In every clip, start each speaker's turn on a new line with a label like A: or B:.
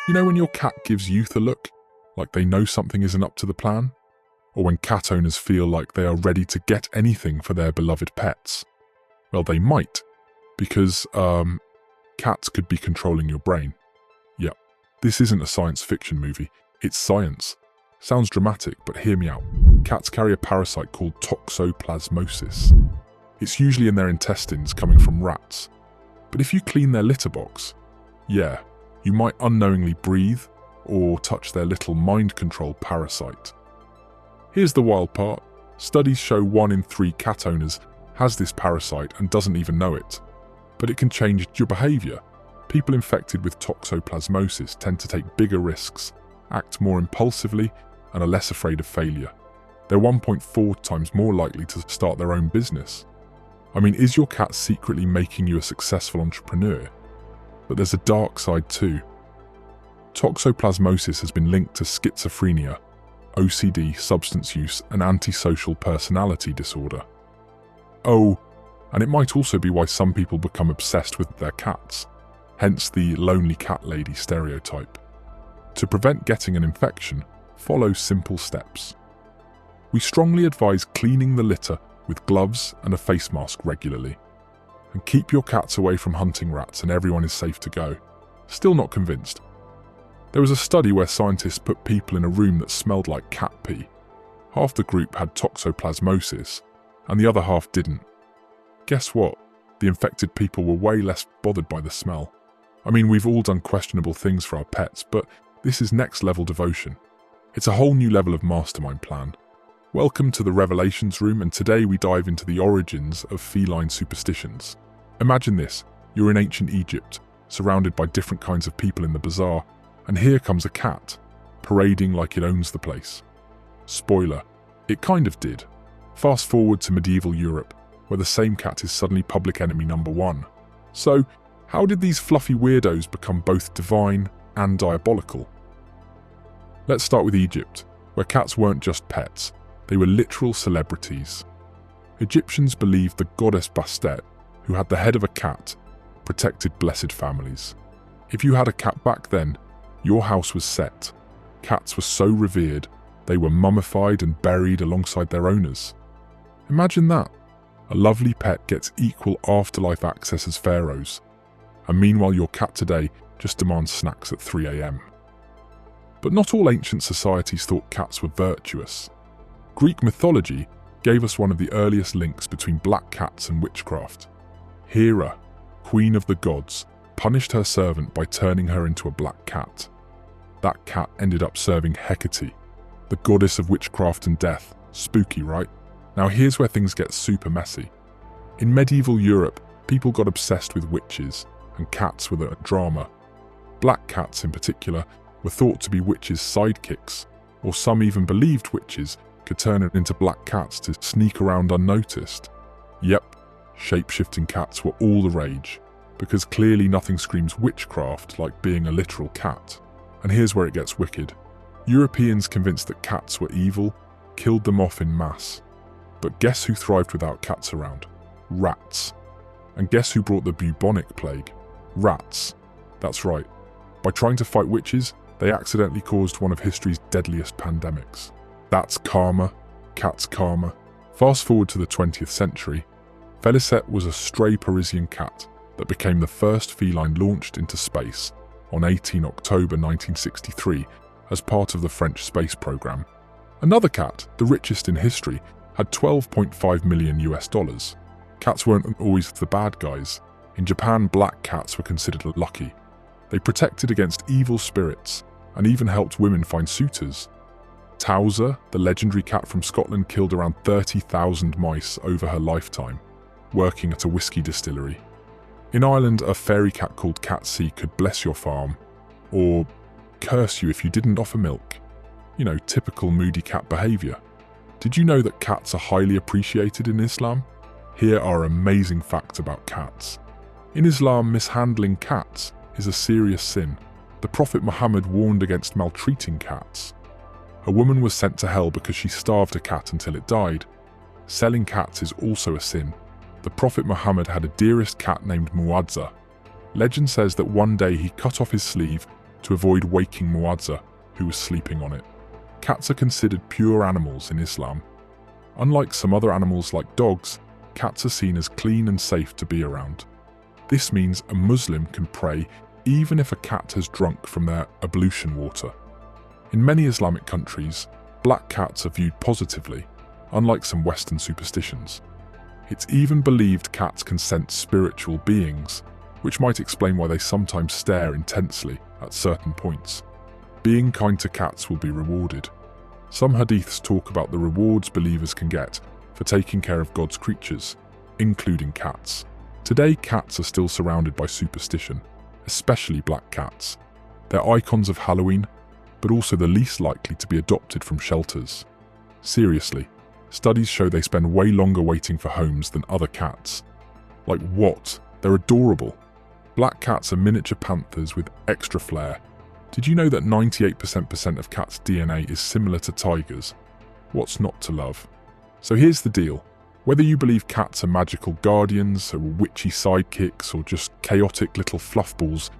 A: You know when your cat gives youth a look, like they know something isn't up to the plan? Or when cat owners feel like they are ready to get anything for their beloved pets? Well, they might, because, cats could be controlling your brain. Yep, this isn't a science fiction movie, it's science. Sounds dramatic, but hear me out. Cats carry a parasite called toxoplasmosis. It's usually in their intestines coming from rats. But if you clean their litter box, yeah, you might unknowingly breathe or touch their little mind-controlled parasite. Here's the wild part. Studies show 1 in 3 cat owners has this parasite and doesn't even know it. But it can change your behavior. People infected with toxoplasmosis tend to take bigger risks, act more impulsively, and are less afraid of failure. They're 1.4 times more likely to start their own business. I mean, is your cat secretly making you a successful entrepreneur? But there's a dark side too. Toxoplasmosis has been linked to schizophrenia, OCD, substance use, and antisocial personality disorder. Oh, and it might also be why some people become obsessed with their cats, hence the lonely cat lady stereotype. To prevent getting an infection, follow simple steps. We strongly advise cleaning the litter with gloves and a face mask regularly. And keep your cats away from hunting rats and everyone is safe to go. Still not convinced? There was a study where scientists put people in a room that smelled like cat pee. Half the group had toxoplasmosis, and the other half didn't. Guess what? The infected people were way less bothered by the smell. I mean, we've all done questionable things for our pets, but this is next level devotion. It's a whole new level of mastermind plan. Welcome to the Revelations Room, and today we dive into the origins of feline superstitions. Imagine this, you're in ancient Egypt, surrounded by different kinds of people in the bazaar, and here comes a cat, parading like it owns the place. Spoiler, it kind of did. Fast forward to medieval Europe, where the same cat is suddenly public enemy number 1. So, how did these fluffy weirdos become both divine and diabolical? Let's start with Egypt, where cats weren't just pets, they were literal celebrities. Egyptians believed the goddess Bastet, who had the head of a cat, protected blessed families. If you had a cat back then, your house was set. Cats were so revered, they were mummified and buried alongside their owners. Imagine that. A lovely pet gets equal afterlife access as pharaohs, and meanwhile your cat today just demands snacks at 3 a.m. But not all ancient societies thought cats were virtuous. Greek mythology gave us one of the earliest links between black cats and witchcraft. Hera, queen of the gods, punished her servant by turning her into a black cat. That cat ended up serving Hecate, the goddess of witchcraft and death. Spooky, right? Now here's where things get super messy. In medieval Europe, people got obsessed with witches, and cats were the drama. Black cats in particular were thought to be witches' sidekicks, or some even believed witches could turn into black cats to sneak around unnoticed. Yep, shape-shifting cats were all the rage, because clearly nothing screams witchcraft like being a literal cat. And here's where it gets wicked. Europeans convinced that cats were evil, killed them off in mass. But guess who thrived without cats around? Rats. And guess who brought the bubonic plague? Rats. That's right. By trying to fight witches, they accidentally caused one of history's deadliest pandemics. That's karma. Cat's karma. Fast forward to the 20th century, Félicette was a stray Parisian cat that became the first feline launched into space on 18 October 1963 as part of the French space program. Another cat, the richest in history, had $12.5 million. Cats weren't always the bad guys. In Japan, black cats were considered lucky. They protected against evil spirits and even helped women find suitors. Towser, the legendary cat from Scotland, killed around 30,000 mice over her lifetime, working at a whiskey distillery. In Ireland, a fairy cat called Catsy could bless your farm, or curse you if you didn't offer milk. You know, typical moody cat behaviour. Did you know that cats are highly appreciated in Islam? Here are amazing facts about cats. In Islam, mishandling cats is a serious sin. The Prophet Muhammad warned against maltreating cats. A woman was sent to hell because she starved a cat until it died. Selling cats is also a sin. The Prophet Muhammad had a dearest cat named Muadza. Legend says that one day he cut off his sleeve, to avoid waking Muadza, who was sleeping on it. Cats are considered pure animals in Islam. Unlike some other animals like dogs, cats are seen as clean and safe to be around. This means a Muslim can pray even if a cat has drunk from their ablution water. In many Islamic countries, black cats are viewed positively, unlike some Western superstitions. It's even believed cats can sense spiritual beings, which might explain why they sometimes stare intensely at certain points. Being kind to cats will be rewarded. Some hadiths talk about the rewards believers can get for taking care of God's creatures, including cats. Today, cats are still surrounded by superstition, especially black cats. They're icons of Halloween, but also the least likely to be adopted from shelters. Seriously, studies show they spend way longer waiting for homes than other cats. Like what? They're adorable. Black cats are miniature panthers with extra flair. Did you know that 98% of cats' DNA is similar to tigers? What's not to love? So here's the deal. Whether you believe cats are magical guardians, or witchy sidekicks, or just chaotic little fluffballs,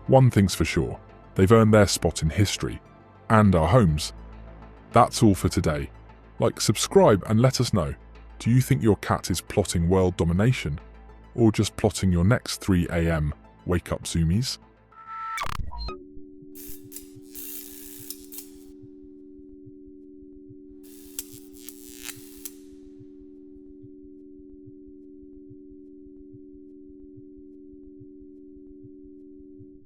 A: one thing's for sure, they've earned their spot in history and our homes. That's all for today. Like, subscribe and let us know. Do you think your cat is plotting world domination, or just plotting your next 3 a.m. wake-up zoomies?